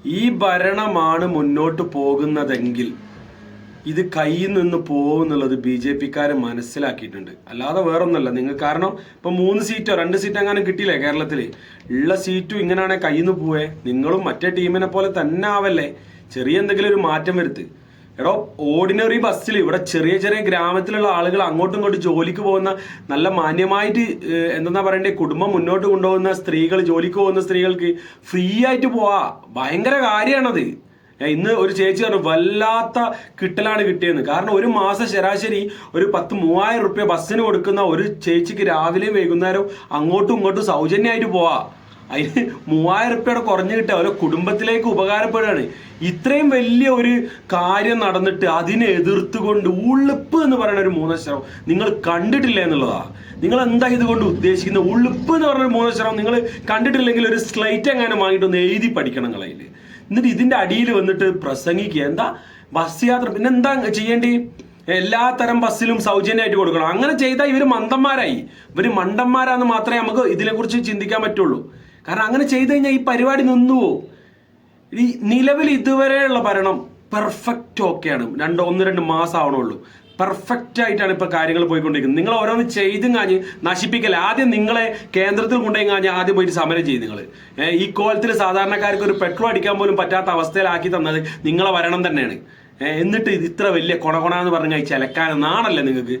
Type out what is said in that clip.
ഈ ഭരണമാണ് മുന്നോട്ട് പോകുന്നതെങ്കിൽ ഇത് കയ്യിൽ നിന്ന് പോകുന്നുള്ളത് BJP-ക്കാര് മനസ്സിലാക്കിയിട്ടുണ്ട്. അല്ലാതെ വേറൊന്നല്ല. നിങ്ങൾ കാരണം ഇപ്പൊ 3 സീറ്റോ 2 സീറ്റോ അങ്ങനെ കിട്ടിയില്ലേ കേരളത്തില്? ഉള്ള സീറ്റും ഇങ്ങനെയാണെ കയ്യിൽ നിന്ന് പോവേ. നിങ്ങളും മറ്റേ ടീമിനെ പോലെ തന്നെ ആവല്ലേ. ചെറിയ എന്തെങ്കിലും ഒരു മാറ്റം വരുത്ത്. എടോ, ഓർഡിനറി ബസ്സിൽ ഇവിടെ ചെറിയ ചെറിയ ഗ്രാമത്തിലുള്ള ആളുകൾ അങ്ങോട്ടും ഇങ്ങോട്ടും ജോലിക്ക് പോകുന്ന നല്ല മാന്യമായിട്ട് എന്താ പറയണ്ടേ, കുടുംബം മുന്നോട്ട് കൊണ്ടുപോകുന്ന സ്ത്രീകൾ, ജോലിക്ക് പോകുന്ന സ്ത്രീകൾക്ക് ഫ്രീ ആയിട്ട് പോവാ. ഭയങ്കര കാര്യമാണത്. ഇന്ന് ഒരു ചേച്ചി പറഞ്ഞു വല്ലാത്ത കിട്ടലാണ് കിട്ടിയെന്ന്. കാരണം ഒരു മാസം ശരാശരി ഒരു 10,000-3000 റുപ്യ ബസ്സിന് കൊടുക്കുന്ന ഒരു ചേച്ചിക്ക് രാവിലെയും വൈകുന്നേരം അങ്ങോട്ടും ഇങ്ങോട്ടും സൗജന്യമായിട്ട് പോവാ. അതിന് 3000 റുപ്യയുടെ കുറഞ്ഞു കിട്ടുക അവരെ കുടുംബത്തിലേക്ക് ഉപകാരപ്പെടുകയാണ്. ഇത്രയും വലിയ ഒരു കാര്യം നടന്നിട്ട് അതിനെ എതിർത്തുകൊണ്ട് ഉള്ളിപ്പ് എന്ന് പറയുന്ന ഒരു മൂന്നക്ഷരം നിങ്ങൾ കണ്ടിട്ടില്ല എന്നുള്ളതാ. നിങ്ങൾ എന്താ ഇതുകൊണ്ട് ഉദ്ദേശിക്കുന്നത്? ഉള്ളിപ്പ് എന്ന് പറഞ്ഞ 3 അക്ഷരം നിങ്ങൾ കണ്ടിട്ടില്ലെങ്കിൽ ഒരു സ്ലൈറ്റ് എങ്ങാനും വാങ്ങിയിട്ടൊന്ന് എഴുതി പഠിക്കണം നിങ്ങളതിൽ. എന്നിട്ട് ഇതിന്റെ അടിയിൽ വന്നിട്ട് പ്രസംഗിക്കുക. എന്താ ബസ് യാത്ര, പിന്നെ എന്താ ചെയ്യേണ്ടി? എല്ലാ തരം ബസ്സിലും സൗജന്യമായിട്ട് കൊടുക്കണം. അങ്ങനെ ചെയ്താൽ ഇവര് മന്ദന്മാരായി. ഇവര് മണ്ടന്മാരാന്ന് മാത്രമേ നമുക്ക് ഇതിനെക്കുറിച്ച് ചിന്തിക്കാൻ പറ്റുള്ളൂ. കാരണം അങ്ങനെ ചെയ്തു കഴിഞ്ഞാൽ ഈ പരിപാടി നിന്നുവോ? ഈ നിലവിൽ ഇതുവരെയുള്ള ഭരണം പെർഫെക്റ്റ് ഓക്കെയാണ്. 1-2 മാസം ആവണുള്ളൂ. പെർഫെക്റ്റ് ആയിട്ടാണ് ഇപ്പൊ കാര്യങ്ങൾ പോയിക്കൊണ്ടിരിക്കുന്നത്. നിങ്ങൾ ഓരോന്ന് ചെയ്തും കാഞ്ഞ് നശിപ്പിക്കല. ആദ്യം നിങ്ങളെ കേന്ദ്രത്തിൽ കൊണ്ടുപോയി കാഞ്ഞ് ആദ്യം പോയിട്ട് സമരം ചെയ്യും. നിങ്ങൾ ഈ കോലത്തിൽ സാധാരണക്കാർക്ക് ഒരു പെട്രോൾ അടിക്കാൻ പോലും പറ്റാത്ത അവസ്ഥയിലാക്കി തന്നത് നിങ്ങളെ ഭരണം തന്നെയാണ്. എന്നിട്ട് ഇത് ഇത്ര വലിയ കൊണകൊണാന്ന് പറഞ്ഞാൽ ചിലക്കാൻ നാണല്ലേ നിങ്ങൾക്ക്?